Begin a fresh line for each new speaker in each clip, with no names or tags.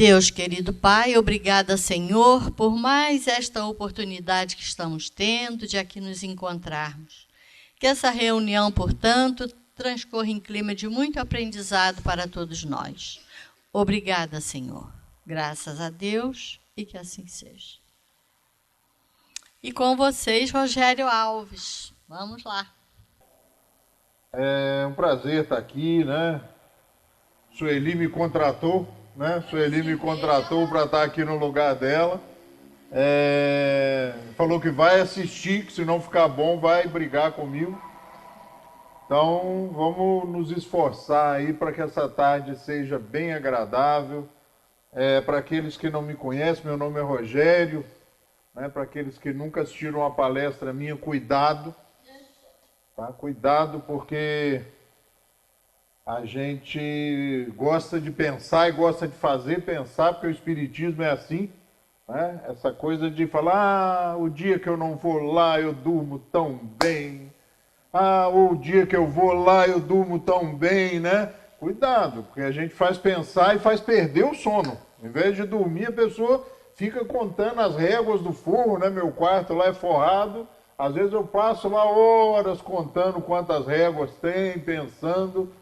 Deus, querido Pai, obrigada, Senhor, por mais esta oportunidade que estamos tendo de aqui nos encontrarmos. Que essa reunião, portanto, transcorra em clima de muito aprendizado para todos nós. Obrigada, Senhor. Graças a Deus e que assim seja. E com vocês, Rogério Alves. Vamos lá.
É um prazer estar aqui, né? Sueli me contratou, né? Sueli me contratou para estar aqui no lugar dela. Falou que vai assistir, que se não ficar bom vai brigar comigo. Então vamos nos esforçar aí para que essa tarde seja bem agradável. Para aqueles que não me conhecem, meu nome é Rogério. Né? Para aqueles que nunca assistiram uma palestra minha, cuidado. Tá? Cuidado, porque a gente gosta de pensar e gosta de fazer pensar, porque o Espiritismo é assim, né? Essa coisa de falar, o dia que eu não vou lá eu durmo tão bem, o dia que eu vou lá eu durmo tão bem, né? Cuidado, porque a gente faz pensar e faz perder o sono. Em vez de dormir, a pessoa fica contando as réguas do forro, né? Meu quarto lá é forrado. Às vezes eu passo lá horas contando quantas réguas tem, pensando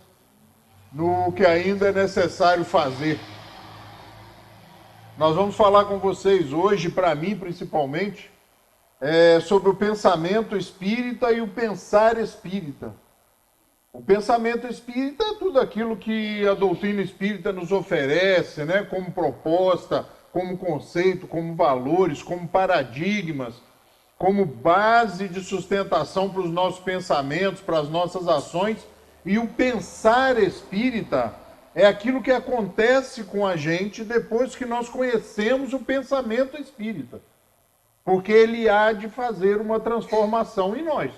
no que ainda é necessário fazer. Nós vamos falar com vocês hoje, para mim principalmente, sobre o pensamento espírita e o pensar espírita. O pensamento espírita é tudo aquilo que a doutrina espírita nos oferece, né, como proposta, como conceito, como valores, como paradigmas, como base de sustentação para os nossos pensamentos, para as nossas ações. E o pensar espírita é aquilo que acontece com a gente depois que nós conhecemos o pensamento espírita. Porque ele há de fazer uma transformação em nós.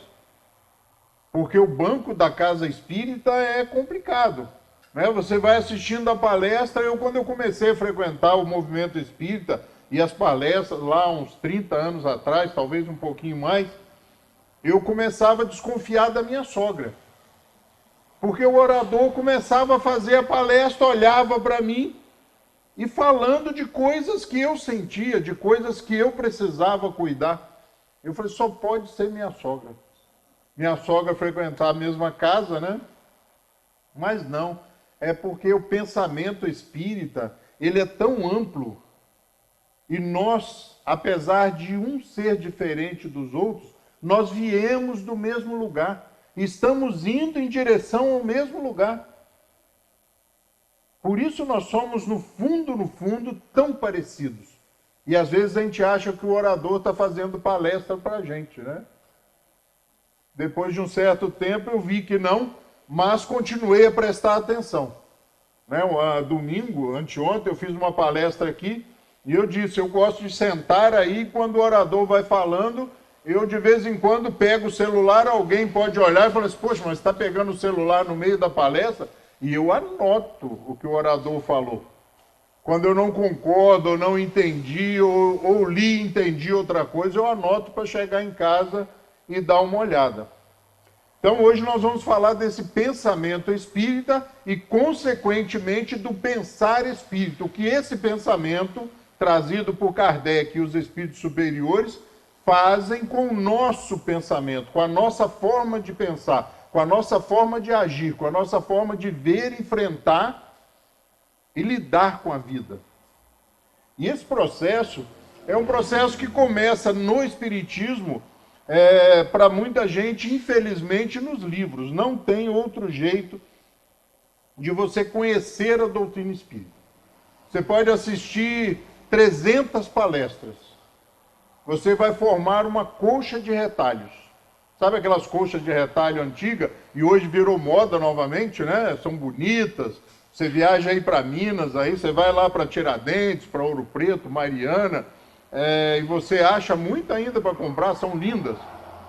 Porque o banco da casa espírita é complicado. Né? Você vai assistindo a palestra, quando eu comecei a frequentar o movimento espírita, e as palestras lá uns 30 anos atrás, talvez um pouquinho mais, eu começava a desconfiar da minha sogra. Porque o orador começava a fazer a palestra, olhava para mim e falando de coisas que eu sentia, de coisas que eu precisava cuidar. Eu falei, só pode ser minha sogra. Minha sogra frequentava a mesma casa, né? Mas não, é porque o pensamento espírita, ele é tão amplo. E nós, apesar de um ser diferente dos outros, nós viemos do mesmo lugar. Estamos indo em direção ao mesmo lugar. Por isso nós somos, no fundo, tão parecidos. E às vezes a gente acha que o orador está fazendo palestra para a gente, né? Depois de um certo tempo eu vi que não, mas continuei a prestar atenção. Né? Domingo, anteontem, eu fiz uma palestra aqui, e eu disse, eu gosto de sentar aí, quando o orador vai falando, eu de vez em quando pego o celular, alguém pode olhar e falar assim, poxa, mas está pegando o celular no meio da palestra? E eu anoto o que o orador falou. Quando eu não concordo, ou não entendi, ou li e entendi outra coisa, eu anoto para chegar em casa e dar uma olhada. Então hoje nós vamos falar desse pensamento espírita e, consequentemente, do pensar espírita. O que esse pensamento, trazido por Kardec e os espíritos superiores, fazem com o nosso pensamento, com a nossa forma de pensar, com a nossa forma de agir, com a nossa forma de ver, enfrentar e lidar com a vida. E esse processo é um processo que começa no Espiritismo, para muita gente, infelizmente, nos livros. Não tem outro jeito de você conhecer a doutrina espírita. Você pode assistir 300 palestras. Você vai formar uma colcha de retalhos. Sabe aquelas colchas de retalho antiga? E hoje virou moda novamente, né? São bonitas. Você viaja aí para Minas, aí você vai lá para Tiradentes, para Ouro Preto, Mariana, e você acha muito ainda para comprar, são lindas.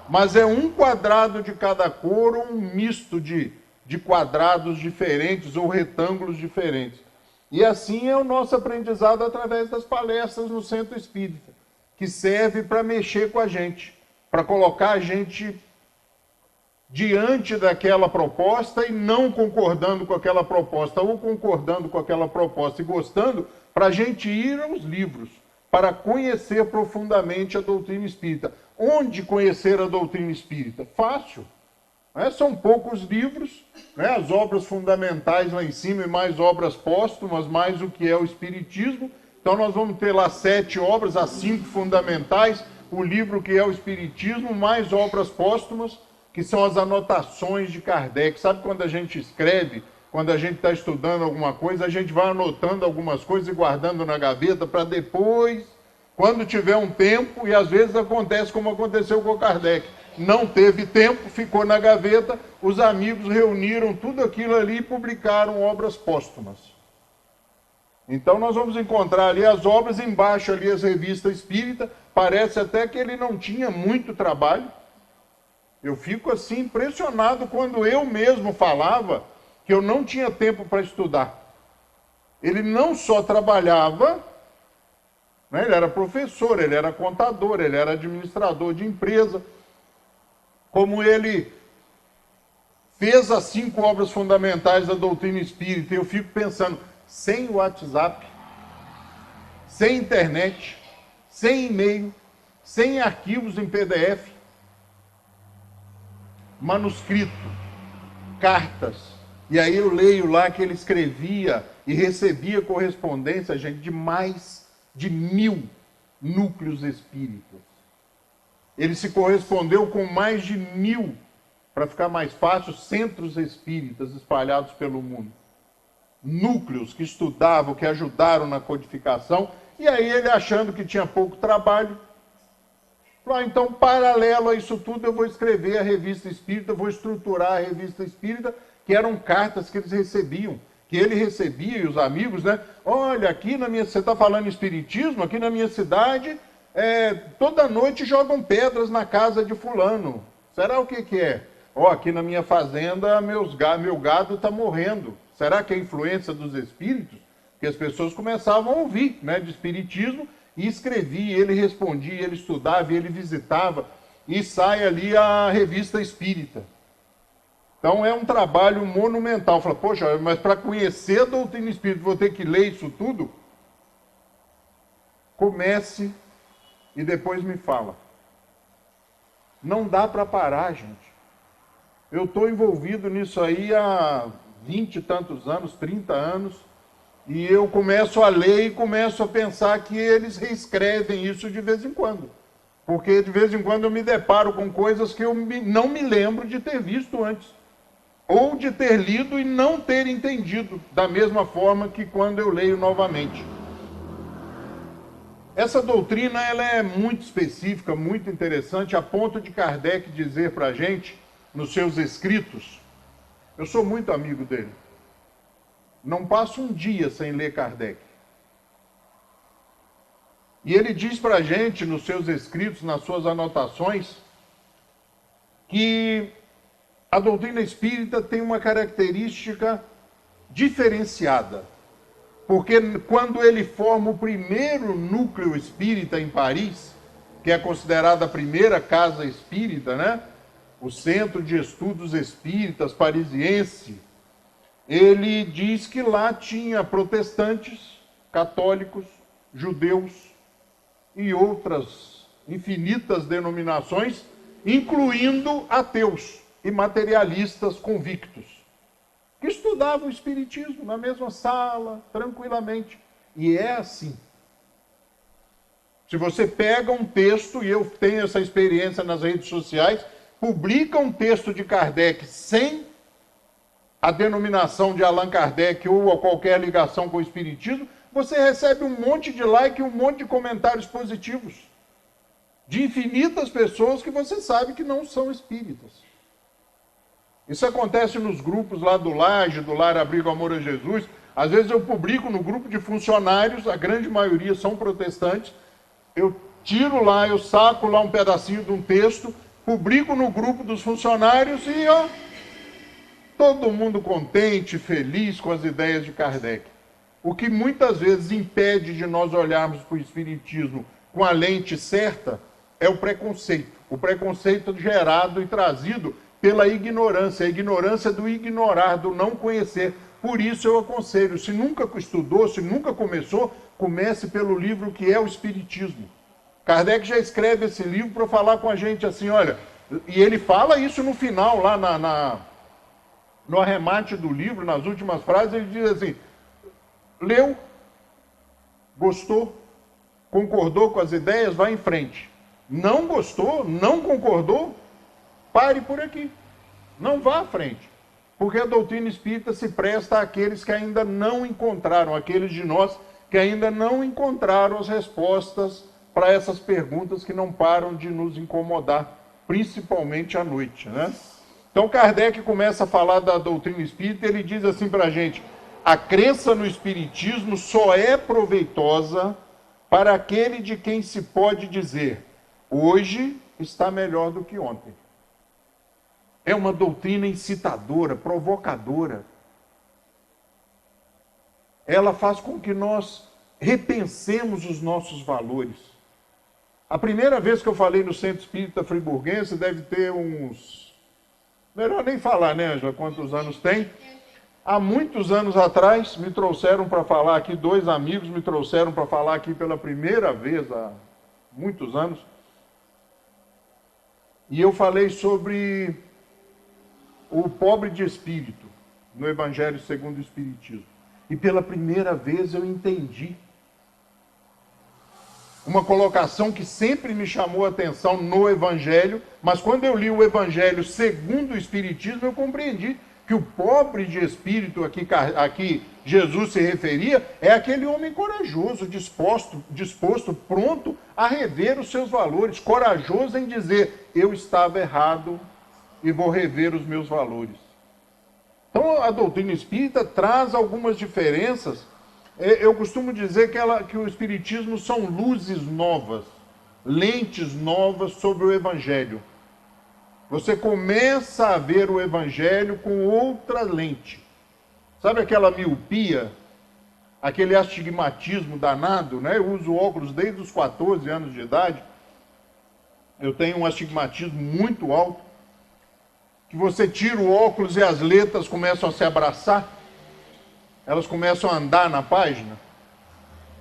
Mas é um quadrado de cada cor ou um misto de quadrados diferentes ou retângulos diferentes. E assim é o nosso aprendizado através das palestras no Centro Espírita, que serve para mexer com a gente, para colocar a gente diante daquela proposta e não concordando com aquela proposta, ou concordando com aquela proposta e gostando, para a gente ir aos livros, para conhecer profundamente a doutrina espírita. Onde conhecer a doutrina espírita? Fácil. Né? São poucos livros, né? As obras fundamentais lá em cima e mais obras póstumas, mais o que é o Espiritismo. Então nós vamos ter lá 7 obras, as 5 fundamentais, o livro que é o Espiritismo, mais obras póstumas, que são as anotações de Kardec. Sabe quando a gente escreve, quando a gente está estudando alguma coisa, a gente vai anotando algumas coisas e guardando na gaveta para depois, quando tiver um tempo, e às vezes acontece como aconteceu com Kardec. Não teve tempo, ficou na gaveta, os amigos reuniram tudo aquilo ali e publicaram obras póstumas. Então nós vamos encontrar ali as obras, embaixo ali as revistas espíritas, parece até que ele não tinha muito trabalho. Eu fico assim impressionado quando eu mesmo falava que eu não tinha tempo para estudar. Ele não só trabalhava, né, ele era professor, ele era contador, ele era administrador de empresa, como ele fez as 5 obras fundamentais da doutrina espírita. Eu fico pensando, sem WhatsApp, sem internet, sem e-mail, sem arquivos em PDF, manuscrito, cartas. E aí eu leio lá que ele escrevia e recebia correspondência, gente, de mais de 1000 núcleos espíritas. Ele se correspondeu com mais de 1000, para ficar mais fácil, centros espíritas espalhados pelo mundo. Núcleos que estudavam, que ajudaram na codificação, e aí ele, achando que tinha pouco trabalho, falou, então, paralelo a isso tudo, eu vou escrever a revista espírita, vou estruturar a revista espírita, que eram cartas que eles recebiam, que ele recebia e os amigos, né? Olha, aqui na minha, você está falando espiritismo, aqui na minha cidade, toda noite jogam pedras na casa de fulano. Será o que é? Aqui na minha fazenda, meu gado está morrendo. Será que é a influência dos espíritos? Que as pessoas começavam a ouvir, né, de espiritismo, e escrevia, ele respondia, ele estudava, ele visitava, e sai ali a revista espírita. Então é um trabalho monumental. Fala, poxa, mas para conhecer a doutrina espírita, vou ter que ler isso tudo? Comece e depois me fala. Não dá para parar, gente. Eu estou envolvido nisso aí há 20 e tantos anos, 30 anos, e eu começo a ler e começo a pensar que eles reescrevem isso de vez em quando. Porque de vez em quando eu me deparo com coisas que eu não me lembro de ter visto antes. Ou de ter lido e não ter entendido, da mesma forma que quando eu leio novamente. Essa doutrina ela é muito específica, muito interessante, a ponto de Kardec dizer para a gente, nos seus escritos, eu sou muito amigo dele, não passo um dia sem ler Kardec. E ele diz para a gente, nos seus escritos, nas suas anotações, que a doutrina espírita tem uma característica diferenciada. Porque quando ele forma o primeiro núcleo espírita em Paris, que é considerada a primeira casa espírita, né? O Centro de Estudos Espíritas Parisiense, ele diz que lá tinha protestantes, católicos, judeus e outras infinitas denominações, incluindo ateus e materialistas convictos, que estudavam o espiritismo na mesma sala, tranquilamente. E é assim. Se você pega um texto, e eu tenho essa experiência nas redes sociais, publica um texto de Kardec sem a denominação de Allan Kardec ou qualquer ligação com o espiritismo, você recebe um monte de like e um monte de comentários positivos de infinitas pessoas que você sabe que não são espíritas. Isso acontece nos grupos lá do Laje, do Lar Abrigo Amor a Jesus. Às vezes eu publico no grupo de funcionários, a grande maioria são protestantes, eu tiro lá, eu saco lá um pedacinho de um texto, publico no grupo dos funcionários e todo mundo contente, feliz com as ideias de Kardec. O que muitas vezes impede de nós olharmos para o espiritismo com a lente certa é o preconceito gerado e trazido pela ignorância, a ignorância do ignorar, do não conhecer. Por isso eu aconselho, se nunca estudou, se nunca começou, comece pelo livro que é o Espiritismo. Kardec já escreve esse livro para falar com a gente assim, olha, e ele fala isso no final, lá no arremate do livro, nas últimas frases, ele diz assim, leu, gostou, concordou com as ideias, vai em frente. Não gostou, não concordou, pare por aqui. Não vá à frente. Porque a doutrina espírita se presta àqueles que ainda não encontraram, aqueles de nós que ainda não encontraram as respostas para essas perguntas que não param de nos incomodar, principalmente à noite, né? Então Kardec começa a falar da doutrina espírita, ele diz assim para a gente, a crença no espiritismo só é proveitosa para aquele de quem se pode dizer, hoje está melhor do que ontem. É uma doutrina incitadora, provocadora. Ela faz com que nós repensemos os nossos valores. A primeira vez que eu falei no Centro Espírita Friburguense deve ter uns... Melhor nem falar, né, Ângela, quantos anos tem? Há muitos anos atrás, me trouxeram para falar aqui, 2 amigos me trouxeram para falar aqui pela primeira vez, há muitos anos. E eu falei sobre o pobre de espírito, no Evangelho segundo o Espiritismo. E pela primeira vez eu entendi uma colocação que sempre me chamou a atenção no Evangelho, mas quando eu li o Evangelho segundo o Espiritismo, eu compreendi que o pobre de espírito aqui Jesus se referia é aquele homem corajoso, disposto, pronto a rever os seus valores, corajoso em dizer, eu estava errado e vou rever os meus valores. Então a doutrina espírita traz algumas diferenças. Eu costumo dizer que o espiritismo são luzes novas, lentes novas sobre o Evangelho. Você começa a ver o Evangelho com outra lente. Sabe aquela miopia, aquele astigmatismo danado, né? Eu uso óculos desde os 14 anos de idade. Eu tenho um astigmatismo muito alto, que você tira o óculos e as letras começam a se abraçar, elas começam a andar na página.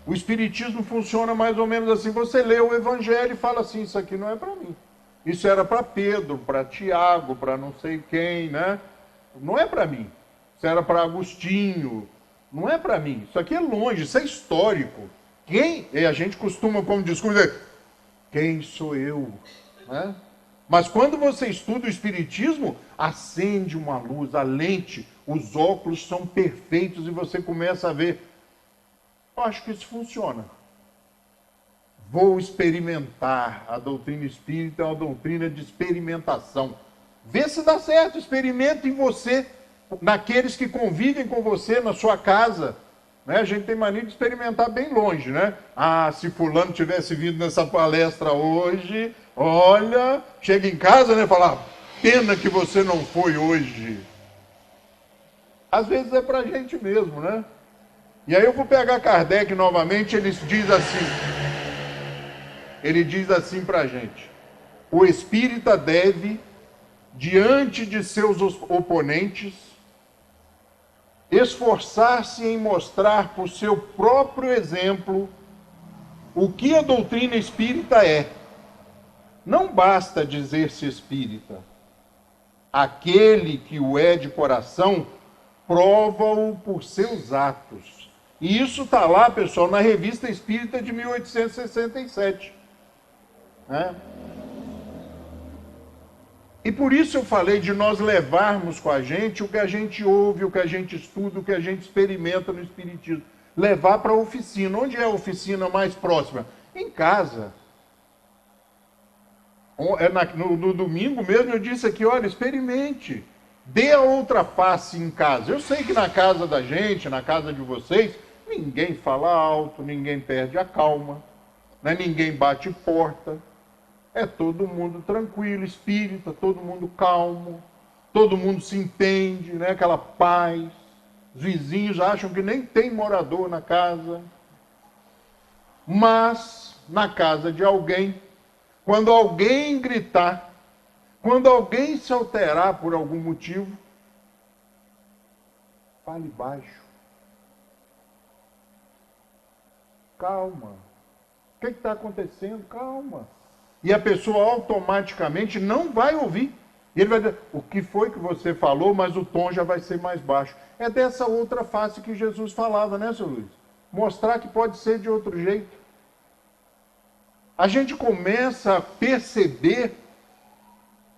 O Espiritismo funciona mais ou menos assim, você lê o Evangelho e fala assim, isso aqui não é para mim. Isso era para Pedro, para Tiago, para não sei quem, né? Não é para mim. Isso era para Agostinho, não é para mim. Isso aqui é longe, isso é histórico. E a gente costuma, como discurso, dizer, quem sou eu? Né? Mas quando você estuda o Espiritismo, acende uma luz, a lente, os óculos são perfeitos e você começa a ver, eu acho que isso funciona. Vou experimentar. A doutrina espírita é uma doutrina de experimentação. Vê se dá certo, experimenta em você, naqueles que convivem com você, na sua casa. Né? A gente tem mania de experimentar bem longe, né? Ah, se fulano tivesse vindo nessa palestra hoje, olha, chega em casa, né, fala, pena que você não foi hoje. Às vezes é pra gente mesmo, né? E aí eu vou pegar Kardec novamente, ele diz assim pra gente, o espírita deve, diante de seus oponentes, esforçar-se em mostrar por seu próprio exemplo o que a doutrina espírita é. Não basta dizer-se espírita. Aquele que o é de coração prova-o por seus atos. E isso está lá, pessoal, na Revista Espírita de 1867. Né? E por isso eu falei de nós levarmos com a gente o que a gente ouve, o que a gente estuda, o que a gente experimenta no Espiritismo. Levar para a oficina. Onde é a oficina mais próxima? Em casa. No domingo mesmo eu disse aqui, olha, experimente. Dê a outra face em casa. Eu sei que na casa da gente, na casa de vocês, ninguém fala alto, ninguém perde a calma, né? Ninguém bate porta. É todo mundo tranquilo, espírita, todo mundo calmo, todo mundo se entende, né? Aquela paz. Os vizinhos acham que nem tem morador na casa. Mas, na casa de alguém, quando alguém gritar, quando alguém se alterar por algum motivo, fale baixo. calma. O que está acontecendo? Calma. E a pessoa automaticamente não vai ouvir. E ele vai dizer, o que foi que você falou, mas o tom já vai ser mais baixo. É dessa outra face que Jesus falava, né, seu Luiz? Mostrar que pode ser de outro jeito. A gente começa a perceber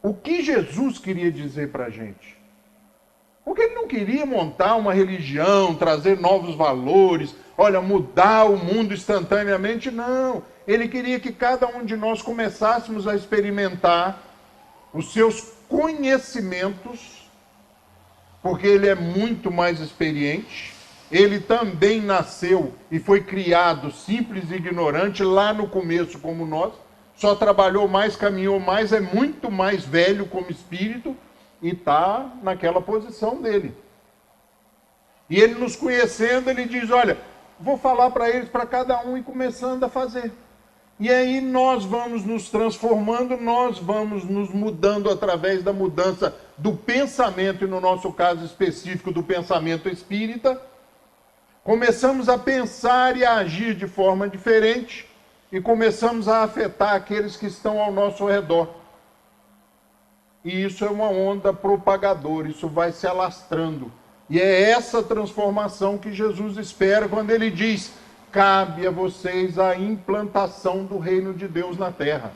o que Jesus queria dizer para a gente. Porque ele não queria montar uma religião, trazer novos valores, olha, mudar o mundo instantaneamente, não. Ele queria que cada um de nós começássemos a experimentar os seus conhecimentos, porque ele é muito mais experiente. Ele também nasceu e foi criado simples e ignorante lá no começo como nós. Só trabalhou mais, caminhou mais, é muito mais velho como espírito e está naquela posição dele. E ele nos conhecendo, ele diz, olha, vou falar para eles, para cada um, e começando a fazer. E aí nós vamos nos transformando, nós vamos nos mudando através da mudança do pensamento, e no nosso caso específico do pensamento espírita. Começamos a pensar e a agir de forma diferente e começamos a afetar aqueles que estão ao nosso redor. E isso é uma onda propagadora, isso vai se alastrando. E é essa transformação que Jesus espera quando ele diz, cabe a vocês a implantação do reino de Deus na terra.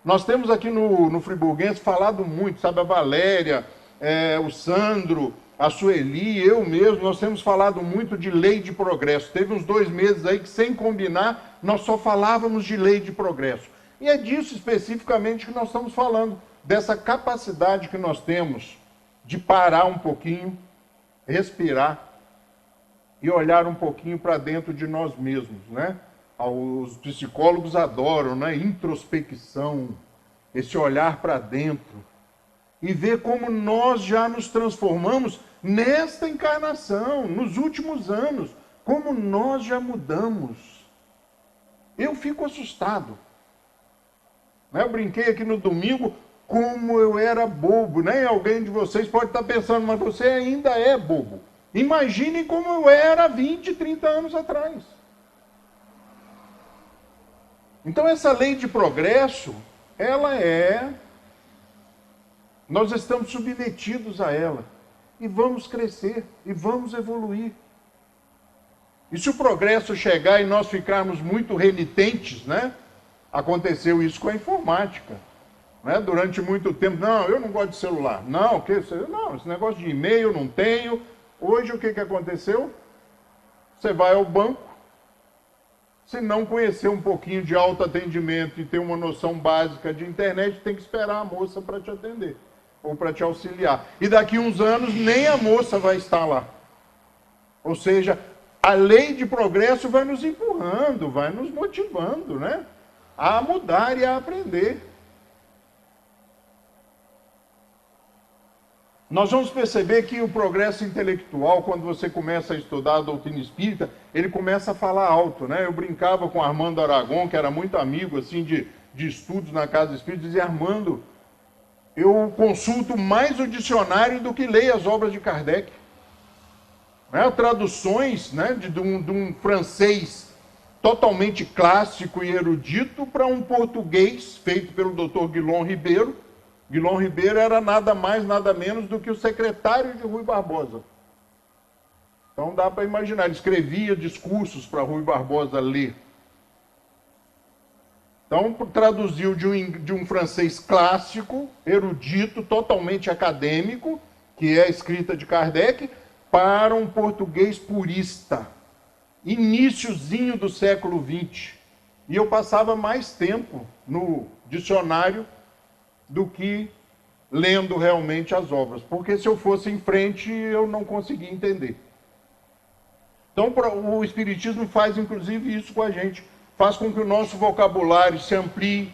Nós temos aqui no Friburguense falado muito, sabe, a Valéria, o Sandro, a Sueli, eu mesmo, nós temos falado muito de lei de progresso. Teve uns 2 meses aí que, sem combinar, nós só falávamos de lei de progresso. E é disso especificamente que nós estamos falando, dessa capacidade que nós temos de parar um pouquinho, respirar e olhar um pouquinho para dentro de nós mesmos, né? Os psicólogos adoram, né? Introspecção, esse olhar para dentro. E ver como nós já nos transformamos nesta encarnação, nos últimos anos, como nós já mudamos. Eu fico assustado. Eu brinquei aqui no domingo, como eu era bobo, né? Alguém de vocês pode estar pensando, mas você ainda é bobo. Imaginem como eu era 20, 30 anos atrás. Então essa lei de progresso, ela nós estamos submetidos a ela. E vamos crescer, e vamos evoluir. E se o progresso chegar e nós ficarmos muito renitentes, né? Aconteceu isso com a informática. Né? Durante muito tempo, não, eu não gosto de celular. Não, esse negócio de e-mail eu não tenho. Hoje o que aconteceu? Você vai ao banco, se não conhecer um pouquinho de autoatendimento e ter uma noção básica de internet, tem que esperar a moça para te atender, ou para te auxiliar. E daqui uns anos nem a moça vai estar lá. Ou seja, a lei de progresso vai nos empurrando, vai nos motivando, né? A mudar e a aprender. Nós vamos perceber que o progresso intelectual, quando você começa a estudar a doutrina espírita, ele começa a falar alto, né? Eu brincava com Armando Aragon, que era muito amigo assim, de estudos na Casa Espírita, dizia, Armando, eu consulto mais o dicionário do que leio as obras de Kardec. Né? Traduções, né, de um francês totalmente clássico e erudito para um português feito pelo Dr. Guilom Ribeiro. Guilom Ribeiro era nada mais, nada menos do que o secretário de Rui Barbosa. Então dá para imaginar, ele escrevia discursos para Rui Barbosa ler. Então traduziu de um francês clássico, erudito, totalmente acadêmico, que é a escrita de Kardec, para um português purista. Iniciozinho do século XX. E eu passava mais tempo no dicionário do que lendo realmente as obras. Porque se eu fosse em frente, eu não conseguia entender. Então o Espiritismo faz inclusive isso com a gente. Faz com que o nosso vocabulário se amplie,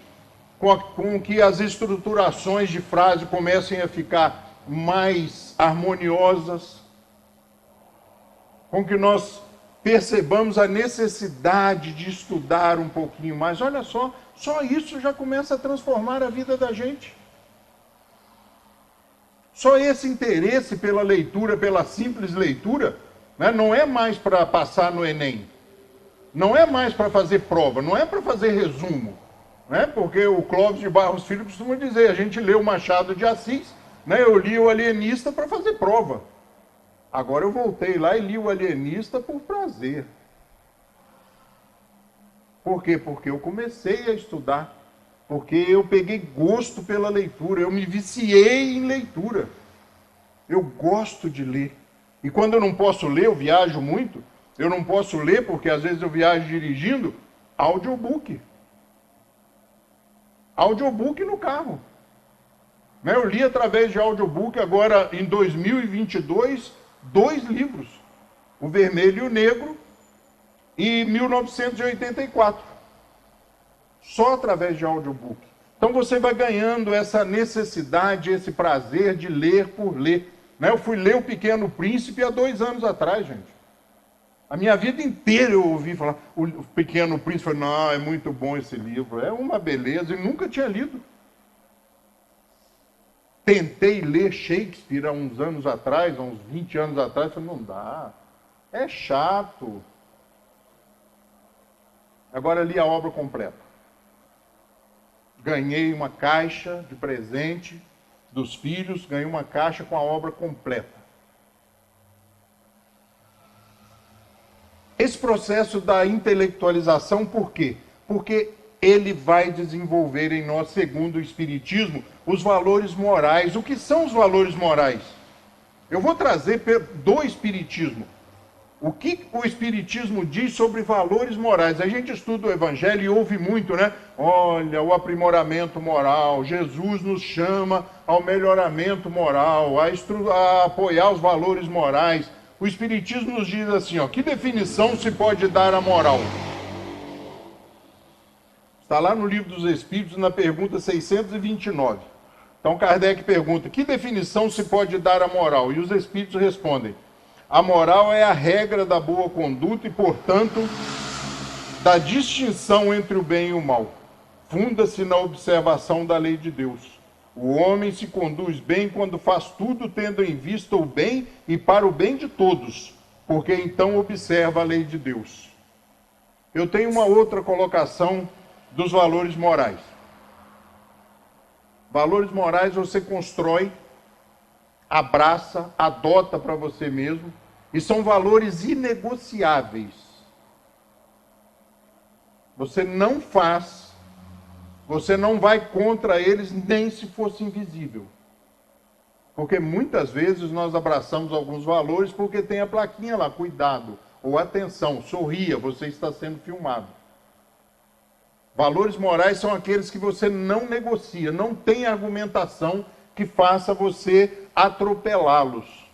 com que as estruturações de frase comecem a ficar mais harmoniosas, com que nós percebamos a necessidade de estudar um pouquinho mais. Olha só isso já começa a transformar a vida da gente. Só esse interesse pela leitura, pela simples leitura, né? Não é mais para passar no Enem. Não é mais para fazer prova, não é para fazer resumo. Né? Porque o Clóvis de Barros Filho costuma dizer, a gente lê o Machado de Assis, né? Eu li o Alienista para fazer prova. Agora eu voltei lá e li o Alienista por prazer. Por quê? Porque eu comecei a estudar. Porque eu peguei gosto pela leitura. Eu me viciei em leitura. Eu gosto de ler. E quando eu não posso ler, eu viajo muito. Eu não posso ler porque às vezes eu viajo dirigindo. Audiobook. Audiobook no carro. Eu li através de audiobook agora em 2022 2 livros. O Vermelho e o Negro e 1984. Só através de audiobook. Então você vai ganhando essa necessidade, esse prazer de ler por ler. Eu fui ler O Pequeno Príncipe há 2 anos atrás, gente. A minha vida inteira eu ouvi falar, o Pequeno Príncipe, não, é muito bom esse livro, é uma beleza, e nunca tinha lido. Tentei ler Shakespeare há uns anos atrás, há uns 20 anos atrás, falei, não dá, é chato. Agora li a obra completa. Ganhei uma caixa de presente dos filhos, ganhei uma caixa com a obra completa. Esse processo da intelectualização, por quê? Porque ele vai desenvolver em nós, segundo o Espiritismo, os valores morais. O que são os valores morais? Eu vou trazer do Espiritismo. O que o Espiritismo diz sobre valores morais? A gente estuda o Evangelho e ouve muito, né? Olha, o aprimoramento moral. Jesus nos chama ao melhoramento moral, a apoiar os valores morais. O Espiritismo nos diz assim, que definição se pode dar à moral? Está lá no Livro dos Espíritos, na pergunta 629. Então Kardec pergunta, que definição se pode dar à moral? E os Espíritos respondem, a moral é a regra da boa conduta e, portanto, da distinção entre o bem e o mal. Funda-se na observação da lei de Deus. O homem se conduz bem quando faz tudo tendo em vista o bem e para o bem de todos, porque então observa a lei de Deus. Eu tenho uma outra colocação dos valores morais. Valores morais você constrói, abraça, adota para você mesmo, e são valores inegociáveis. Você não faz, você não vai contra eles, nem se fosse invisível. Porque muitas vezes nós abraçamos alguns valores porque tem a plaquinha lá, cuidado, ou atenção, sorria, você está sendo filmado. Valores morais são aqueles que você não negocia, não tem argumentação que faça você atropelá-los.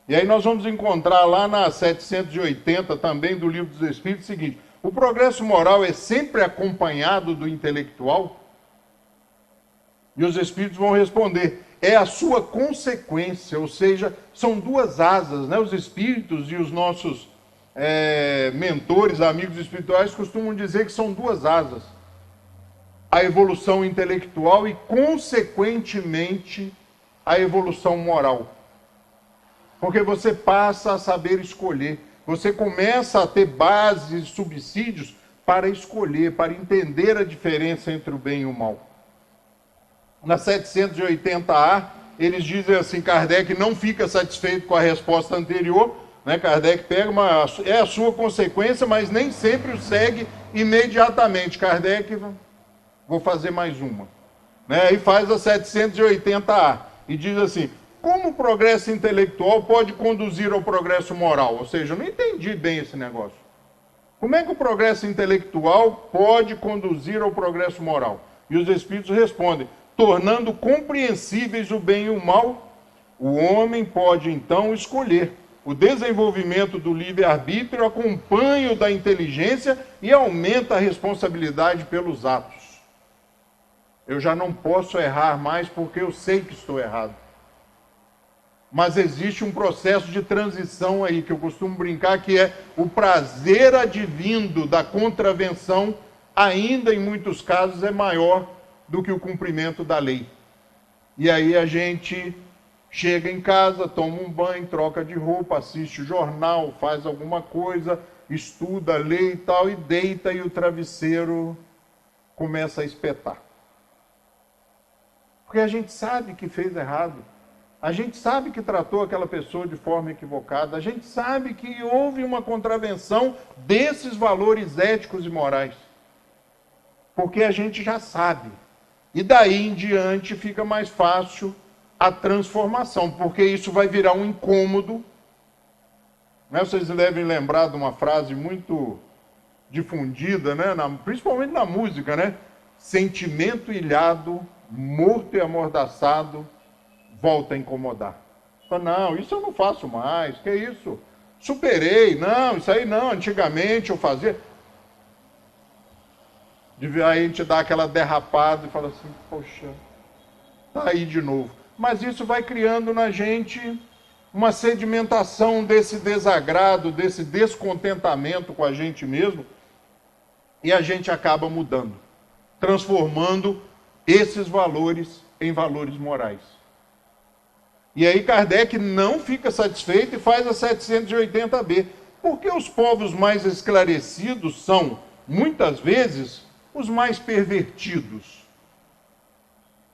E aí nós vamos encontrar lá na 780 também do Livro dos Espíritos o seguinte, o progresso moral é sempre acompanhado do intelectual? E os Espíritos vão responder, é a sua consequência, ou seja, são 2 asas, né? Os Espíritos e os nossos mentores, amigos espirituais costumam dizer que são 2 asas. A evolução intelectual e, consequentemente, a evolução moral. Porque você passa a saber escolher. Você começa a ter bases e subsídios para escolher, para entender a diferença entre o bem e o mal. Na 780A, eles dizem assim, Kardec não fica satisfeito com a resposta anterior, né? Kardec pega é a sua consequência, mas nem sempre o segue imediatamente. Kardec, vou fazer mais uma. Né? E faz a 780A e diz assim, como o progresso intelectual pode conduzir ao progresso moral? Ou seja, eu não entendi bem esse negócio. Como é que o progresso intelectual pode conduzir ao progresso moral? E os Espíritos respondem, tornando compreensíveis o bem e o mal, o homem pode então escolher. O desenvolvimento do livre-arbítrio acompanha o da inteligência e aumenta a responsabilidade pelos atos. Eu já não posso errar mais porque eu sei que estou errado. Mas existe um processo de transição aí, que eu costumo brincar, que é o prazer advindo da contravenção, ainda em muitos casos é maior do que o cumprimento da lei. E aí a gente Chega em casa, toma um banho, troca de roupa, assiste o jornal, faz alguma coisa, estuda, lê e tal, e deita e o travesseiro começa a espetar. Porque a gente sabe que fez errado. A gente sabe que tratou aquela pessoa de forma equivocada. A gente sabe que houve uma contravenção desses valores éticos e morais. Porque a gente já sabe. E daí em diante fica mais fácil a transformação, porque isso vai virar um incômodo. Né? Vocês devem lembrar de uma frase muito difundida, né? Principalmente na música, né? Sentimento ilhado, morto e amordaçado, volta a incomodar. Não, isso eu não faço mais, que isso? Superei, não, isso aí não, antigamente eu fazia. Aí a gente dá aquela derrapada e fala assim, poxa, tá aí de novo. Mas isso vai criando na gente uma sedimentação desse desagrado, desse descontentamento com a gente mesmo, e a gente acaba mudando, transformando esses valores em valores morais. E aí Kardec não fica satisfeito e faz a 780b, porque os povos mais esclarecidos são, muitas vezes, os mais pervertidos.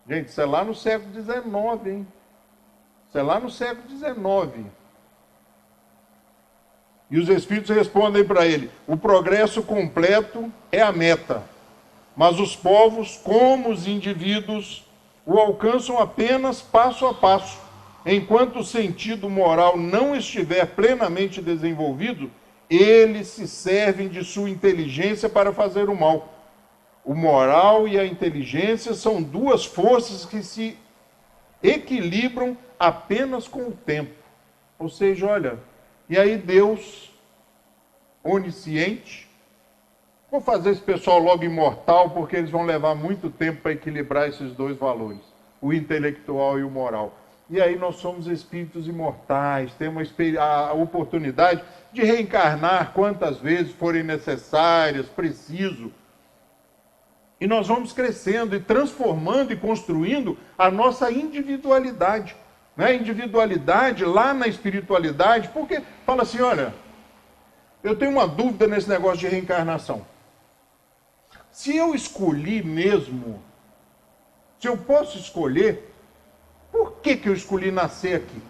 Gente, isso é lá no século XIX, hein? Isso é lá no século XIX. E os espíritos respondem para ele, o progresso completo é a meta, mas os povos, como os indivíduos, o alcançam apenas passo a passo. Enquanto o sentido moral não estiver plenamente desenvolvido, eles se servem de sua inteligência para fazer o mal. O moral e a inteligência são duas forças que se equilibram apenas com o tempo. Ou seja, olha, e aí Deus, onisciente, vou fazer esse pessoal logo imortal, porque eles vão levar muito tempo para equilibrar esses dois valores, o intelectual e o moral. E aí nós somos espíritos imortais, temos a oportunidade de reencarnar quantas vezes forem necessárias, preciso. E nós vamos crescendo e transformando e construindo a nossa individualidade. Né? Individualidade lá na espiritualidade, porque fala assim, olha, eu tenho uma dúvida nesse negócio de reencarnação. Se eu escolhi mesmo, se eu posso escolher, por que eu escolhi nascer aqui?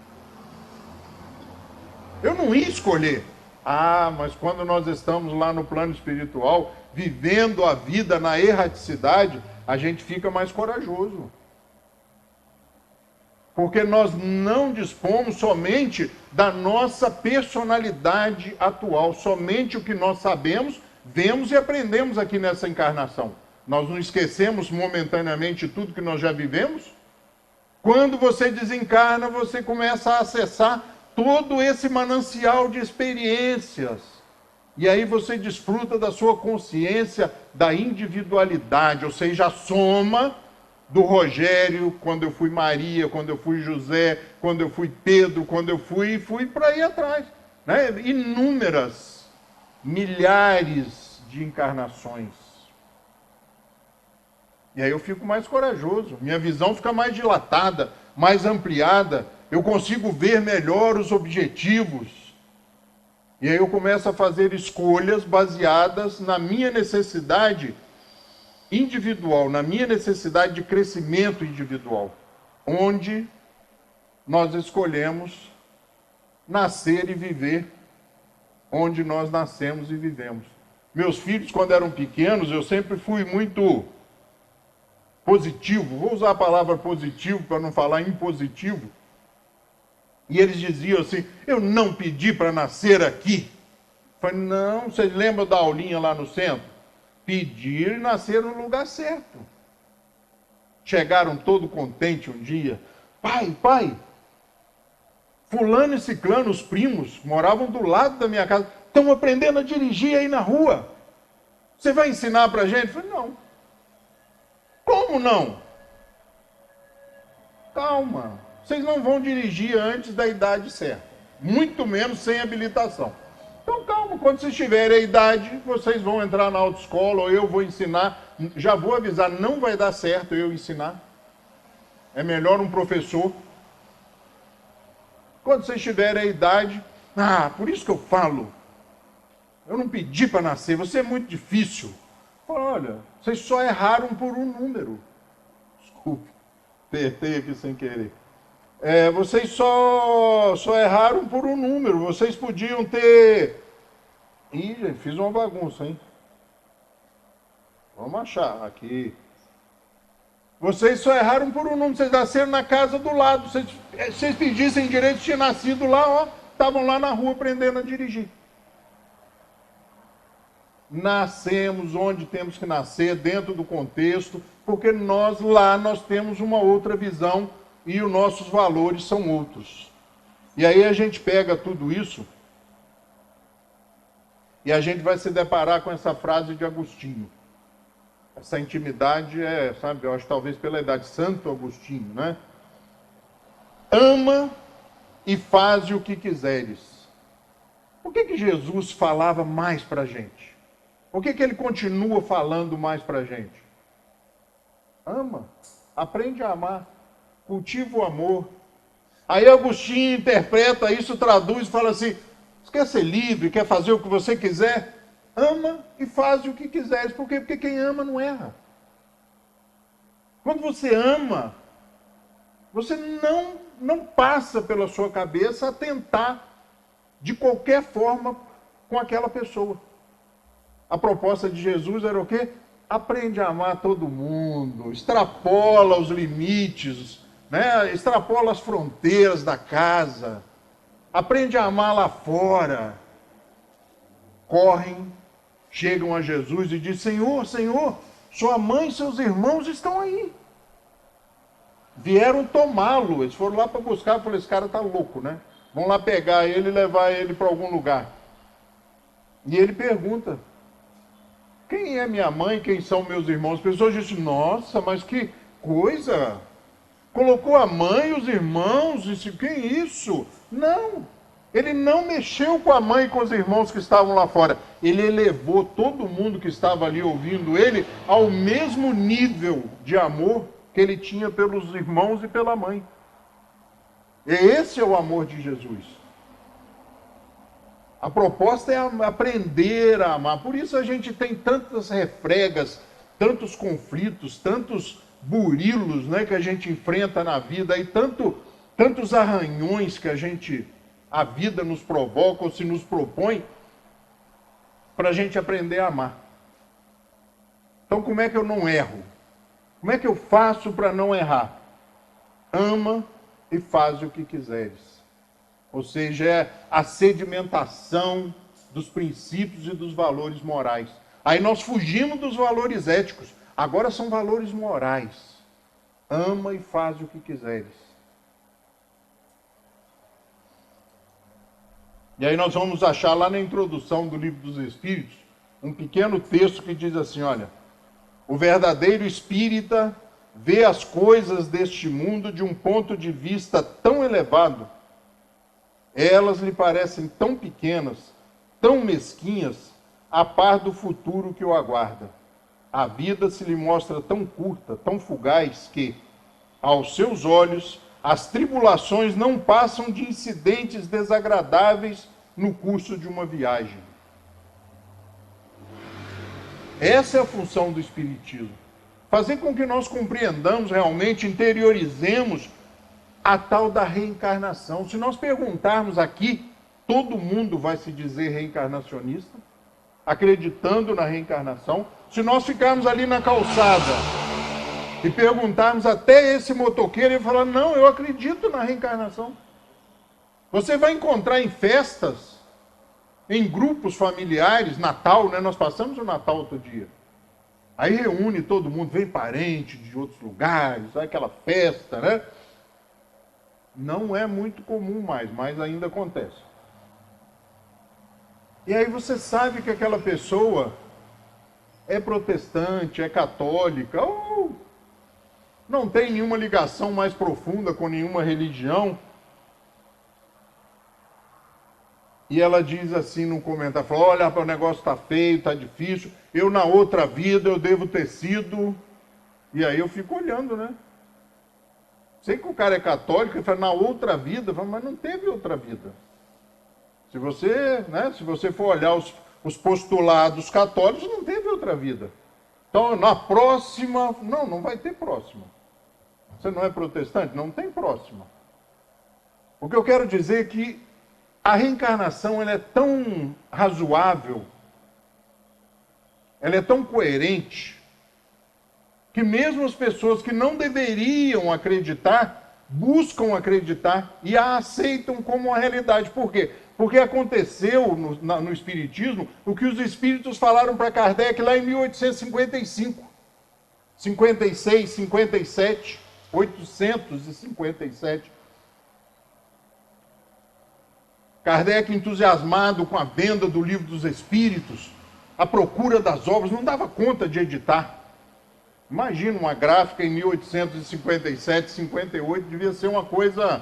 Eu não ia escolher. Ah, mas quando nós estamos lá no plano espiritual, vivendo a vida na erraticidade, a gente fica mais corajoso. Porque nós não dispomos somente da nossa personalidade atual, somente o que nós sabemos, vemos e aprendemos aqui nessa encarnação. Nós não esquecemos momentaneamente tudo que nós já vivemos? Quando você desencarna, você começa a acessar todo esse manancial de experiências. E aí você desfruta da sua consciência, da individualidade, ou seja, a soma do Rogério, quando eu fui Maria, quando eu fui José, quando eu fui Pedro, quando eu fui para aí atrás. Né? Inúmeras, milhares de encarnações. E aí eu fico mais corajoso, minha visão fica mais dilatada, mais ampliada, eu consigo ver melhor os objetivos. E aí eu começo a fazer escolhas baseadas na minha necessidade individual, na minha necessidade de crescimento individual, onde nós escolhemos nascer e viver onde nós nascemos e vivemos. Meus filhos, quando eram pequenos, eu sempre fui muito positivo, vou usar a palavra positivo para não falar impositivo, e eles diziam assim, eu não pedi para nascer aqui. Eu falei, não, vocês lembram da aulinha lá no centro? Pedir e nascer no lugar certo. Chegaram todo contente um dia, pai, fulano e ciclano, os primos, moravam do lado da minha casa, estão aprendendo a dirigir aí na rua. Você vai ensinar para a gente? Eu falei, não. Como não? Calma, vocês não vão dirigir antes da idade certa, muito menos sem habilitação. Então calma, quando vocês tiverem a idade, vocês vão entrar na autoescola ou eu vou ensinar. Já vou avisar, não vai dar certo eu ensinar. É melhor um professor. Quando vocês tiverem a idade, por isso que eu falo, eu não pedi para nascer, você é muito difícil. Olha, vocês só erraram por um número. Desculpe, apertei aqui sem querer. Vocês só erraram por um número. Vocês podiam ter... Ih, gente, fiz uma bagunça, hein? Vamos achar aqui. Vocês só erraram por um número. Vocês nasceram na casa do lado. Vocês pedissem direito, tinha nascido lá, estavam lá na rua aprendendo a dirigir. Nascemos onde temos que nascer, dentro do contexto, porque nós temos uma outra visão e os nossos valores são outros. E aí a gente pega tudo isso e a gente vai se deparar com essa frase de Agostinho. Essa intimidade eu acho talvez pela idade, Santo Agostinho, né? Ama e faze o que quiseres. Por que Jesus falava mais para a gente? Por que ele continua falando mais para a gente? Ama, aprende a amar, cultiva o amor. Aí Agostinho interpreta isso, traduz e fala assim, você quer ser livre, quer fazer o que você quiser? Ama e faz o que quiseres. Por quê? Porque quem ama não erra. Quando você ama, você não passa pela sua cabeça a tentar de qualquer forma com aquela pessoa. A proposta de Jesus era o quê? Aprende a amar todo mundo, extrapola os limites, né? Extrapola as fronteiras da casa, aprende a amar lá fora. Correm, chegam a Jesus e dizem, Senhor, Senhor, sua mãe e seus irmãos estão aí. Vieram tomá-lo, eles foram lá para buscar, eu falei, esse cara está louco, né? Vão lá pegar ele e levar ele para algum lugar. E ele pergunta, quem é minha mãe, quem são meus irmãos? As pessoas dizem, nossa, mas que coisa! Colocou a mãe e os irmãos, disse, que isso? Não, ele não mexeu com a mãe e com os irmãos que estavam lá fora. Ele elevou todo mundo que estava ali ouvindo ele ao mesmo nível de amor que ele tinha pelos irmãos e pela mãe. E esse é o amor de Jesus. A proposta é aprender a amar. Por isso a gente tem tantas refregas, tantos conflitos, tantos burilos, né, que a gente enfrenta na vida, e tantos arranhões que a vida nos provoca ou se nos propõe para a gente aprender a amar. Então como é que eu não erro? Como é que eu faço para não errar? Ama e faz o que quiseres. Ou seja, é a sedimentação dos princípios e dos valores morais. Aí nós fugimos dos valores éticos. Agora são valores morais. Ama e faz o que quiseres. E aí nós vamos achar lá na introdução do Livro dos Espíritos um pequeno texto que diz assim, olha, o verdadeiro espírita vê as coisas deste mundo de um ponto de vista tão elevado, elas lhe parecem tão pequenas, tão mesquinhas, a par do futuro que o aguarda. A vida se lhe mostra tão curta, tão fugaz, que, aos seus olhos, as tribulações não passam de incidentes desagradáveis no curso de uma viagem. Essa é a função do Espiritismo. Fazer com que nós compreendamos realmente, interiorizemos a tal da reencarnação. Se nós perguntarmos aqui, todo mundo vai se dizer reencarnacionista, acreditando na reencarnação. Se nós ficarmos ali na calçada e perguntarmos até esse motoqueiro, ele vai falar, não, eu acredito na reencarnação. Você vai encontrar em festas, em grupos familiares, Natal, né? Nós passamos o Natal outro dia. Aí reúne todo mundo, vem parente de outros lugares, aquela festa, né? Não é muito comum mais, mas ainda acontece. E aí você sabe que aquela pessoa é protestante, é católica, ou não tem nenhuma ligação mais profunda com nenhuma religião. E ela diz assim no comentário, fala, olha, o negócio está feio, está difícil, eu na outra vida eu devo ter sido... E aí eu fico olhando, né? Sei que o cara é católico e fala, na outra vida, mas não teve outra vida. Se você for olhar os postulados católicos, não teve outra vida. Então, na próxima, não vai ter próxima. Você não é protestante? Não tem próxima. O que eu quero dizer é que a reencarnação ela é tão razoável, ela é tão coerente, que mesmo as pessoas que não deveriam acreditar, buscam acreditar e a aceitam como uma realidade. Por quê? Porque aconteceu no Espiritismo o que os Espíritos falaram para Kardec lá em 1855, 56, 57, 857. Kardec, entusiasmado com a venda do Livro dos Espíritos, a procura das obras, não dava conta de editar. Imagina uma gráfica em 1857, 58, devia ser uma coisa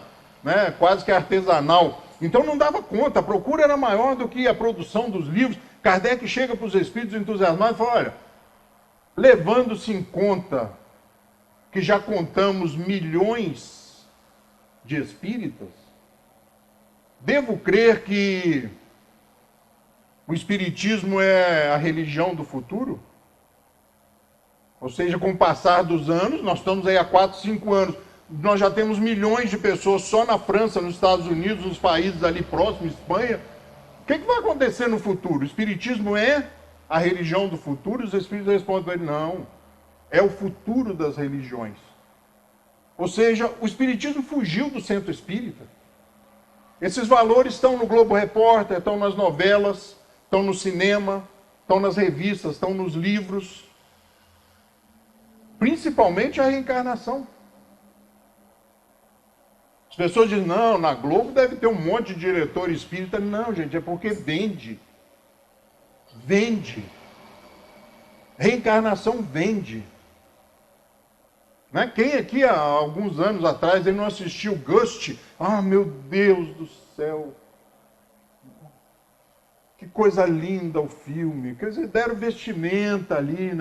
quase que artesanal. Então não dava conta, a procura era maior do que a produção dos livros. Kardec chega para os espíritos entusiasmados e fala, olha, levando-se em conta que já contamos milhões de espíritas, devo crer que o espiritismo é a religião do futuro? Ou seja, com o passar dos anos, nós estamos aí há 4, 5 anos, nós já temos milhões de pessoas só na França, nos Estados Unidos, nos países ali próximos, Espanha. O que vai acontecer no futuro? O espiritismo é a religião do futuro? E os espíritos respondem para ele, não, é o futuro das religiões. Ou seja, o espiritismo fugiu do centro espírita. Esses valores estão no Globo Repórter, estão nas novelas, estão no cinema, estão nas revistas, estão nos livros. Principalmente a reencarnação. As pessoas dizem, não, na Globo deve ter um monte de diretor espírita. Não, gente, é porque vende. Vende. Reencarnação vende. Quem aqui, há alguns anos atrás, ele não assistiu Ghost? Ah, meu Deus do céu. Que coisa linda o filme. Quer dizer, deram vestimenta ali,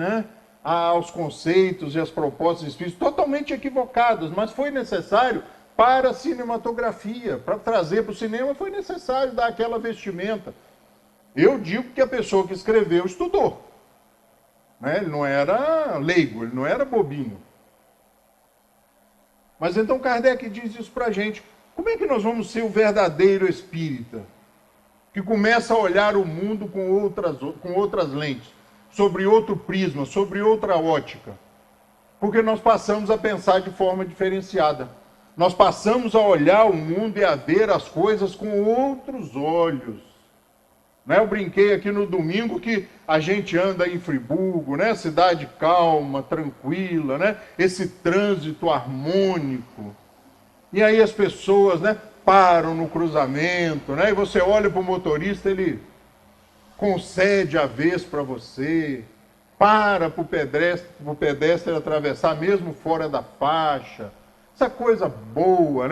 aos conceitos e às propostas espíritas totalmente equivocadas, mas foi necessário para a cinematografia, para trazer para o cinema, foi necessário dar aquela vestimenta. Eu digo que a pessoa que escreveu estudou. Ele não era leigo, ele não era bobinho. Mas então Kardec diz isso para a gente. Como é que nós vamos ser o verdadeiro espírita? Que começa a olhar o mundo com outras lentes, sobre outro prisma, sobre outra ótica. Porque nós passamos a pensar de forma diferenciada. Nós passamos a olhar o mundo e a ver as coisas com outros olhos. Eu brinquei aqui no domingo que a gente anda em Friburgo, cidade calma, tranquila, esse trânsito harmônico. E aí as pessoas param no cruzamento, e você olha para o motorista, ele concede a vez para você, para o pedestre atravessar mesmo fora da faixa. Essa coisa boa,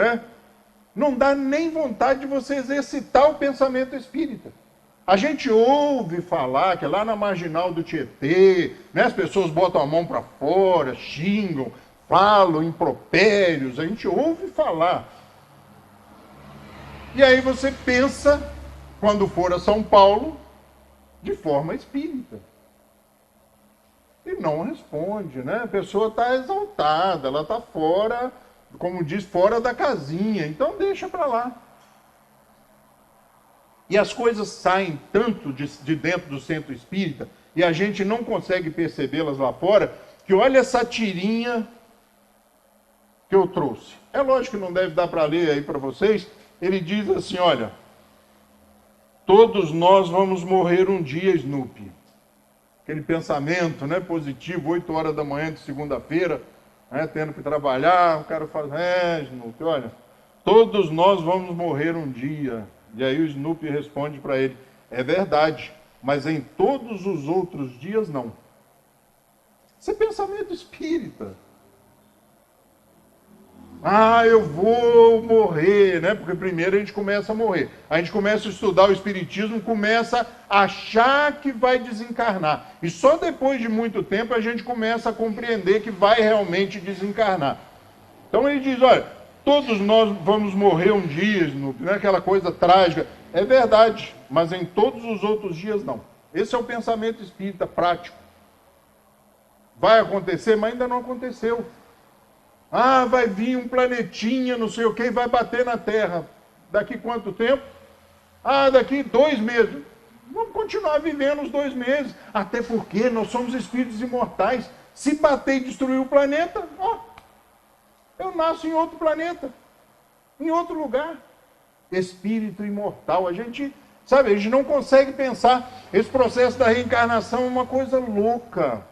Não dá nem vontade de você exercitar o pensamento espírita. A gente ouve falar que lá na marginal do Tietê, as pessoas botam a mão para fora, xingam, falam impropérios, a gente ouve falar. E aí você pensa, quando for a São Paulo, de forma espírita. E não responde, A pessoa está exaltada, ela está fora, como diz, fora da casinha. Então deixa para lá. E as coisas saem tanto de dentro do centro espírita, e a gente não consegue percebê-las lá fora, que olha essa tirinha que eu trouxe. É lógico que não deve dar para ler aí para vocês. Ele diz assim, olha, todos nós vamos morrer um dia, Snoopy. Aquele pensamento positivo, 8 horas da manhã de segunda-feira, tendo que trabalhar, o cara fala, Snoopy, olha, todos nós vamos morrer um dia. E aí o Snoopy responde para ele, é verdade, mas em todos os outros dias não. Isso é pensamento espírita. Eu vou morrer, Porque primeiro a gente começa a morrer. A gente começa a estudar o espiritismo, começa a achar que vai desencarnar. E só depois de muito tempo a gente começa a compreender que vai realmente desencarnar. Então ele diz, olha, todos nós vamos morrer um dia, não é aquela coisa trágica. É verdade, mas em todos os outros dias não. Esse é o pensamento espírita prático. Vai acontecer, mas ainda não aconteceu. Ah, vai vir um planetinha, não sei o que, e vai bater na Terra. Daqui quanto tempo? Ah, daqui 2 meses. Vamos continuar vivendo os 2 meses. Até porque nós somos espíritos imortais. Se bater e destruir o planeta, ó, eu nasço em outro planeta, em outro lugar. Espírito imortal. A gente, sabe, a gente não consegue pensar. Esse processo da reencarnação é uma coisa louca.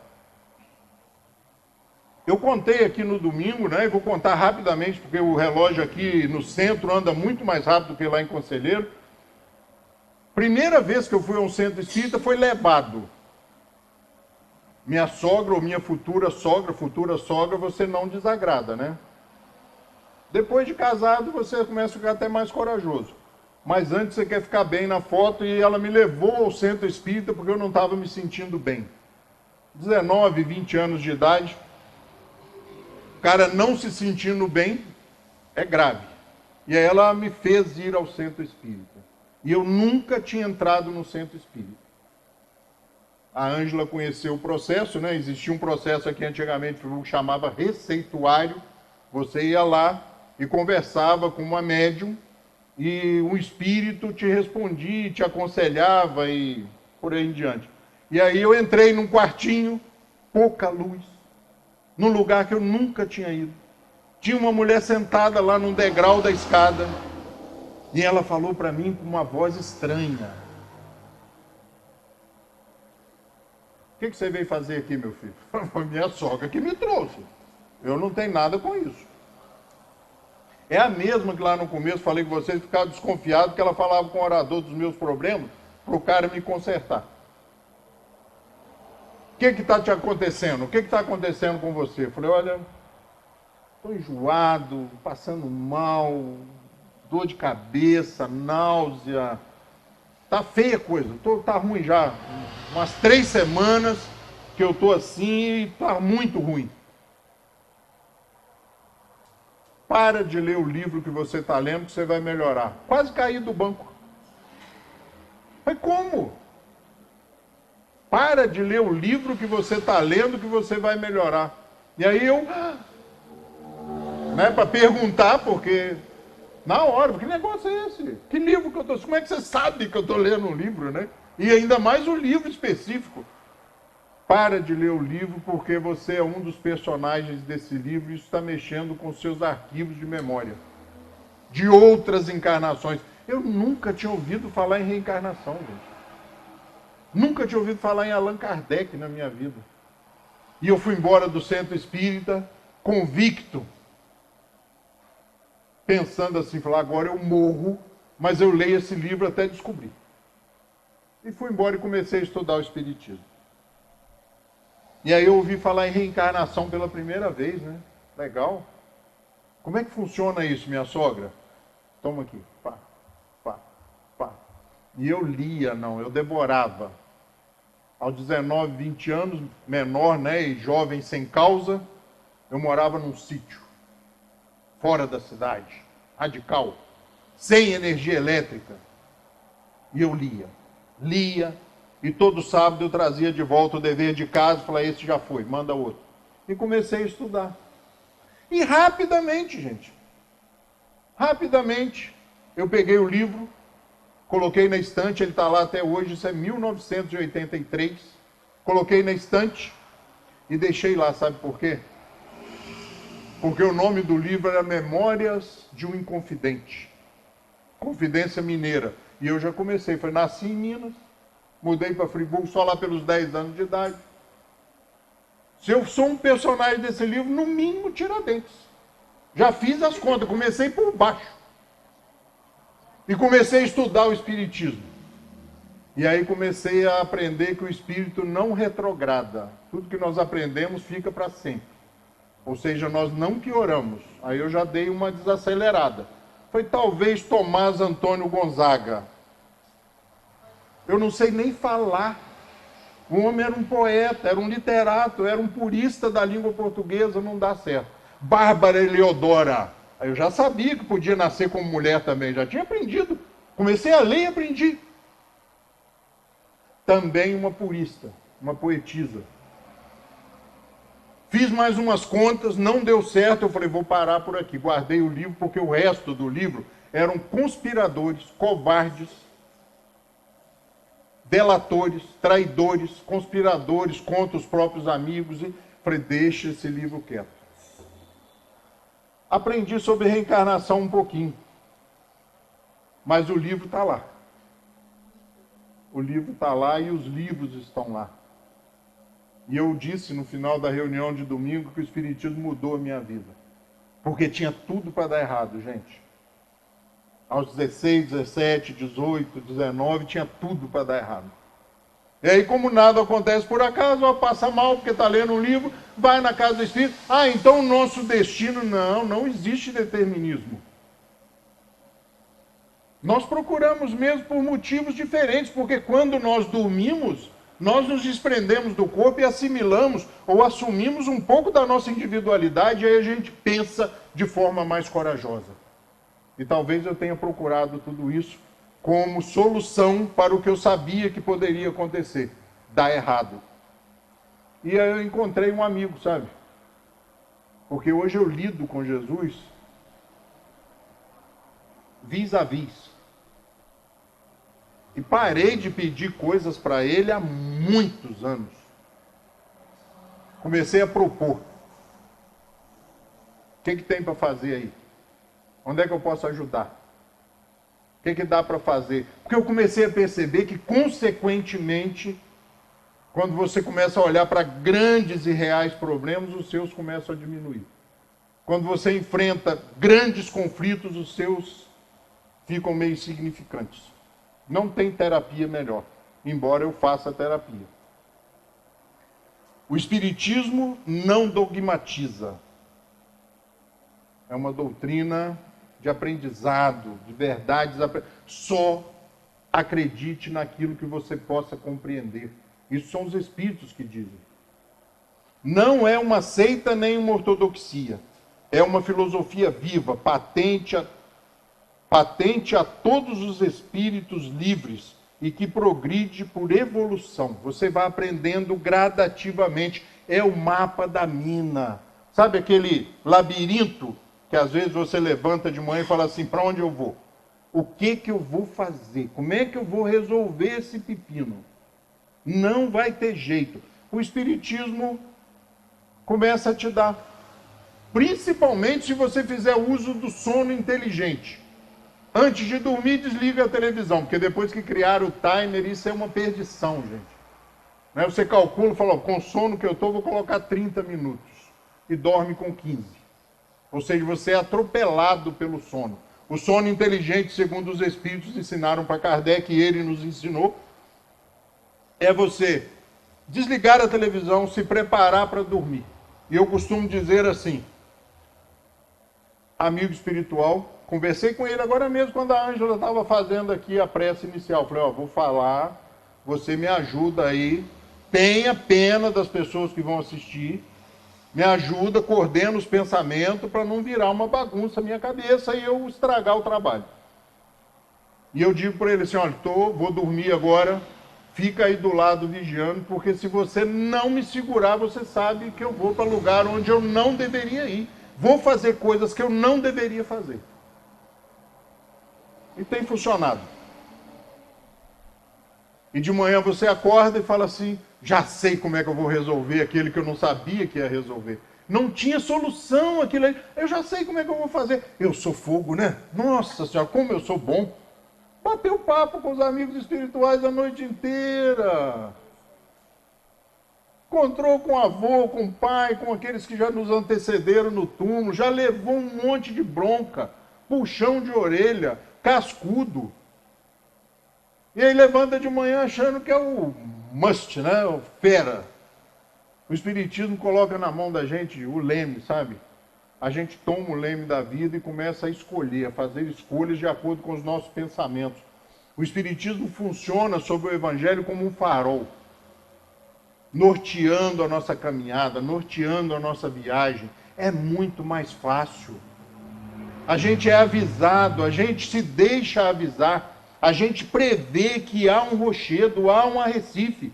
Eu contei aqui no domingo, né? Vou contar rapidamente, porque o relógio aqui no centro anda muito mais rápido que lá em Conselheiro. Primeira vez que eu fui a um centro espírita foi levado. Minha sogra ou minha futura sogra, você não desagrada, né? Depois de casado, você começa a ficar até mais corajoso. Mas antes você quer ficar bem na foto, e ela me levou ao centro espírita porque eu não estava me sentindo bem. 19, 20 anos de idade. O cara não se sentindo bem é grave. E aí ela me fez ir ao centro espírita. E eu nunca tinha entrado no centro espírita. A Ângela conheceu o processo, né? Existia um processo aqui antigamente que chamava receituário. Você ia lá e conversava com uma médium e um espírito te respondia, te aconselhava e por aí em diante. E aí eu entrei num quartinho, pouca luz, num lugar que eu nunca tinha ido. Tinha uma mulher sentada lá num degrau da escada e ela falou para mim com uma voz estranha. O que você veio fazer aqui, meu filho? Foi minha sogra que me trouxe. Eu não tenho nada com isso. É a mesma que lá no começo falei com vocês, ficava desconfiado que ela falava com o orador dos meus problemas para o cara me consertar. O que está te acontecendo? O que está acontecendo com você? Eu falei, olha, estou enjoado, passando mal, dor de cabeça, náusea. Tá feia a coisa, tá ruim já. Umas 3 semanas que eu estou assim e tá muito ruim. Para de ler o livro que você está lendo que você vai melhorar. Quase caí do banco. Mas como? Para de ler o livro que você está lendo que você vai melhorar. E aí eu, né, para perguntar, porque na hora, que negócio é esse? Que livro que eu estou... Como é que você sabe que eu estou lendo um livro, né? E ainda mais um livro específico. Para de ler o livro porque você é um dos personagens desse livro e isso está mexendo com seus arquivos de memória. De outras encarnações. Eu nunca tinha ouvido falar em reencarnação, gente. Nunca tinha ouvido falar em Allan Kardec na minha vida. E eu fui embora do centro espírita convicto. Pensando assim, falar, agora eu morro, mas eu leio esse livro até descobrir. E fui embora e comecei a estudar o espiritismo. E aí eu ouvi falar em reencarnação pela primeira vez, né? Legal. Como é que funciona isso, minha sogra? Toma aqui. Pá, pá, pá. E eu lia, não, eu devorava. Aos 19, 20 anos, menor, né? E jovem sem causa, eu morava num sítio. Fora da cidade. Radical. Sem energia elétrica. E eu lia. Lia. E todo sábado eu trazia de volta o dever de casa, falei, esse já foi, manda outro. E comecei a estudar. E rapidamente, gente, rapidamente, eu peguei o livro, coloquei na estante, ele está lá até hoje, isso é 1983, coloquei na estante e deixei lá, sabe por quê? Porque o nome do livro era Memórias de um Inconfidente, Confidência Mineira. E eu já comecei, nasci em Minas, mudei para Friburgo só lá pelos 10 anos de idade. Se eu sou um personagem desse livro, no mínimo Tiradentes. Já fiz as contas, comecei por baixo. E comecei a estudar o espiritismo. E aí comecei a aprender que o espírito não retrograda. Tudo que nós aprendemos fica para sempre. Ou seja, nós não pioramos. Aí eu já dei uma desacelerada. Foi talvez Tomás Antônio Gonzaga. Eu não sei nem falar. O homem era um poeta, era um literato, era um purista da língua portuguesa, não dá certo. Bárbara Eleodora. Aí eu já sabia que podia nascer como mulher também, já tinha aprendido. Comecei a ler e aprendi. Também uma purista, uma poetisa. Fiz mais umas contas, não deu certo, eu falei, vou parar por aqui. Guardei o livro, porque o resto do livro eram conspiradores, covardes, delatores, traidores, conspiradores contra os próprios amigos. E falei, deixa esse livro quieto. Aprendi sobre reencarnação um pouquinho. Mas o livro está lá. O livro está lá e os livros estão lá. E eu disse no final da reunião de domingo que o Espiritismo mudou a minha vida. Porque tinha tudo para dar errado, gente. Aos 16, 17, 18, 19, tinha tudo para dar errado. E aí, como nada acontece por acaso, passa mal porque está lendo um livro, vai na casa do Espírito. Então o nosso destino... Não existe determinismo. Nós procuramos mesmo por motivos diferentes, porque quando nós dormimos, nós nos desprendemos do corpo e assimilamos ou assumimos um pouco da nossa individualidade, e aí a gente pensa de forma mais corajosa. E talvez eu tenha procurado tudo isso como solução para o que eu sabia que poderia acontecer, dar errado. E aí eu encontrei um amigo, sabe? Porque hoje eu lido com Jesus vis a vis. E parei de pedir coisas para ele há muitos anos. Comecei a propor. O que tem para fazer aí? Onde é que eu posso ajudar? O que dá para fazer? Porque eu comecei a perceber que, consequentemente, quando você começa a olhar para grandes e reais problemas, os seus começam a diminuir. Quando você enfrenta grandes conflitos, os seus ficam meio insignificantes. Não tem terapia melhor, embora eu faça terapia. O Espiritismo não dogmatiza. É uma doutrina de aprendizado, de verdades. Só acredite naquilo que você possa compreender. Isso são os espíritos que dizem. Não é uma seita nem uma ortodoxia. É uma filosofia viva, patente a todos os espíritos livres e que progride por evolução. Você vai aprendendo gradativamente. É o mapa da mina. Sabe aquele labirinto que às vezes você levanta de manhã e fala assim, para onde eu vou? O que eu vou fazer? Como é que eu vou resolver esse pepino? Não vai ter jeito. O Espiritismo começa a te dar. Principalmente se você fizer uso do sono inteligente. Antes de dormir, desliga a televisão, porque depois que criaram o timer, isso é uma perdição, gente. Você calcula, fala, com o sono que eu estou, vou colocar 30 minutos. E dorme com 15. Ou seja, você é atropelado pelo sono. O sono inteligente, segundo os espíritos ensinaram para Kardec, e ele nos ensinou, é você desligar a televisão, se preparar para dormir. E eu costumo dizer assim, amigo espiritual, conversei com ele agora mesmo, quando a Ângela estava fazendo aqui a prece inicial. Falei, vou falar, você me ajuda aí, tenha pena das pessoas que vão assistir, me ajuda, coordena os pensamentos para não virar uma bagunça na minha cabeça e eu estragar o trabalho. E eu digo para ele assim, olha, vou dormir agora, fica aí do lado vigiando, porque se você não me segurar, você sabe que eu vou para lugar onde eu não deveria ir. Vou fazer coisas que eu não deveria fazer. E tem funcionado. E de manhã você acorda e fala assim, já sei como é que eu vou resolver aquele que eu não sabia que ia resolver. Não tinha solução aquilo aí. Eu já sei como é que eu vou fazer. Eu sou fogo, né? Nossa Senhora, como eu sou bom. Bateu papo com os amigos espirituais a noite inteira. Encontrou com o avô, com o pai, com aqueles que já nos antecederam no túmulo. Já levou um monte de bronca, puxão de orelha, cascudo. E aí levanta de manhã achando que é o must, né? O fera. O Espiritismo coloca na mão da gente o leme, sabe? A gente toma o leme da vida e começa a escolher, a fazer escolhas de acordo com os nossos pensamentos. O Espiritismo funciona sobre o Evangelho como um farol, norteando a nossa caminhada, norteando a nossa viagem. é muito mais fácil. A gente é avisado, a gente se deixa avisar, a gente prevê que há um rochedo, há um arrecife.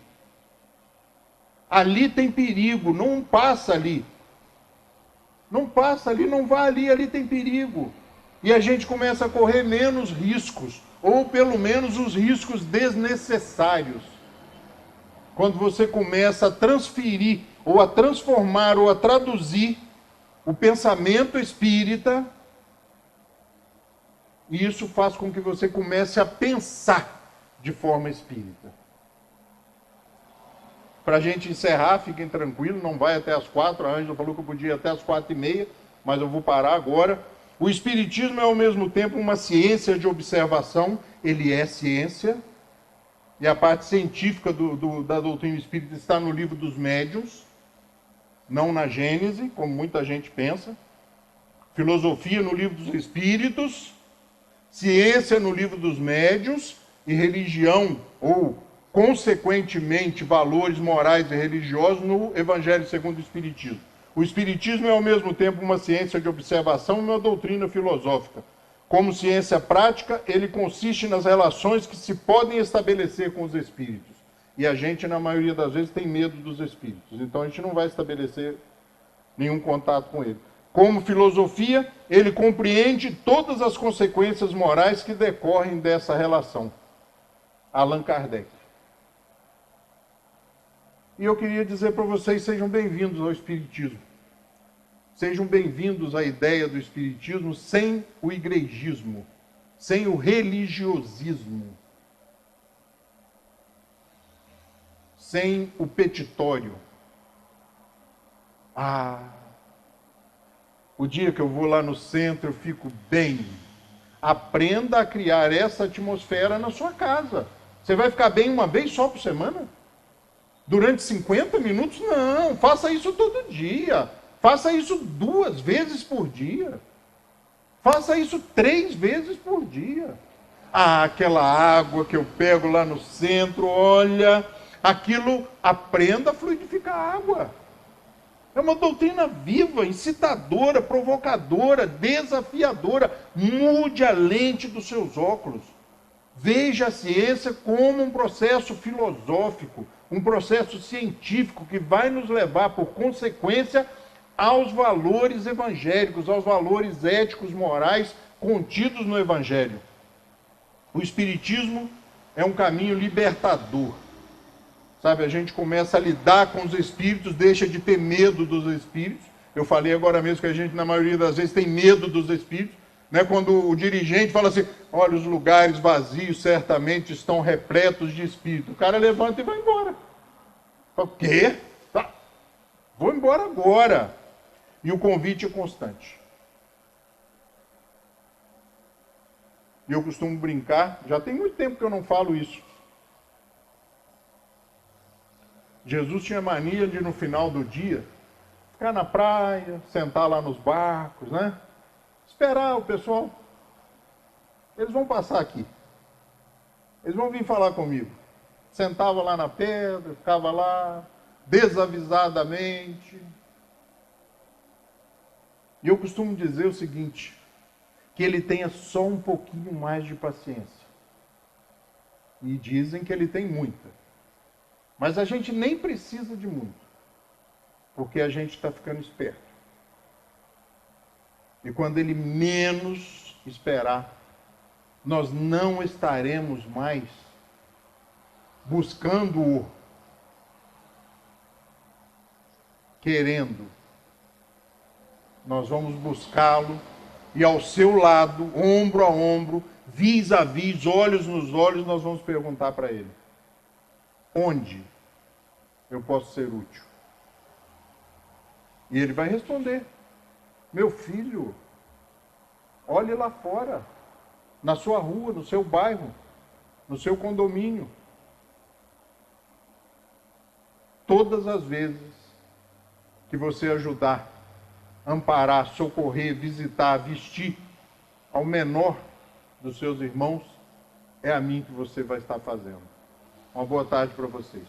Ali tem perigo, não passa ali. Não passa ali, não vá ali, ali tem perigo. E a gente começa a correr menos riscos, ou pelo menos os riscos desnecessários. Quando você começa a transferir, ou a transformar, ou a traduzir o pensamento espírita, e isso faz com que você comece a pensar de forma espírita. Para a gente encerrar, fiquem tranquilos, não vai até as 4, a Ângela falou que eu podia ir até as 4h30, mas eu vou parar agora. O Espiritismo é ao mesmo tempo uma ciência de observação, ele é ciência, e a parte científica da doutrina espírita está no livro dos médiuns, não na Gênese, como muita gente pensa. Filosofia no livro dos Espíritos, ciência no livro dos médiuns, e religião, ou consequentemente valores morais e religiosos, no Evangelho segundo o Espiritismo. O Espiritismo é ao mesmo tempo uma ciência de observação e uma doutrina filosófica. Como ciência prática, ele consiste nas relações que se podem estabelecer com os espíritos. E a gente, na maioria das vezes, tem medo dos espíritos. Então a gente não vai estabelecer nenhum contato com ele. Como filosofia, ele compreende todas as consequências morais que decorrem dessa relação. Allan Kardec. E eu queria dizer para vocês, sejam bem-vindos ao Espiritismo. Sejam bem-vindos à ideia do Espiritismo sem o igrejismo, sem o religiosismo, sem o petitório. O dia que eu vou lá no centro, eu fico bem. Aprenda a criar essa atmosfera na sua casa. Você vai ficar bem uma vez só por semana? Durante 50 minutos? Não, faça isso todo dia. Faça isso 2 vezes por dia. Faça isso 3 vezes por dia. Aquela água que eu pego lá no centro, olha, aquilo, aprenda a fluidificar a água. É uma doutrina viva, incitadora, provocadora, desafiadora. Mude a lente dos seus óculos. Veja a ciência como um processo filosófico, um processo científico que vai nos levar, por consequência, aos valores evangélicos, aos valores éticos, morais, contidos no Evangelho. O Espiritismo é um caminho libertador. Sabe, a gente começa a lidar com os espíritos, deixa de ter medo dos espíritos. Eu falei agora mesmo que a gente, na maioria das vezes, tem medo dos espíritos. Né? Quando o dirigente fala assim, olha, os lugares vazios certamente estão repletos de espíritos. O cara levanta e vai embora. Fala, o quê? Tá. Vou embora agora. E o convite é constante. E eu costumo brincar, já tem muito tempo que eu não falo isso. Jesus tinha mania de, no final do dia, ficar na praia, sentar lá nos barcos, né? Esperar o pessoal. Eles vão passar aqui. Eles vão vir falar comigo. Sentava lá na pedra, ficava lá, desavisadamente. E eu costumo dizer o seguinte, que ele tenha só um pouquinho mais de paciência. E dizem que ele tem muita. Mas a gente nem precisa de muito, porque a gente está ficando esperto. E quando ele menos esperar, nós não estaremos mais buscando-o, querendo. Nós vamos buscá-lo e ao seu lado, ombro a ombro, vis a vis, olhos nos olhos, nós vamos perguntar para ele: onde eu posso ser útil? E ele vai responder: meu filho, olhe lá fora, na sua rua, no seu bairro, no seu condomínio. Todas as vezes que você ajudar, amparar, socorrer, visitar, vestir ao menor dos seus irmãos, é a mim que você vai estar fazendo. Uma boa tarde para vocês.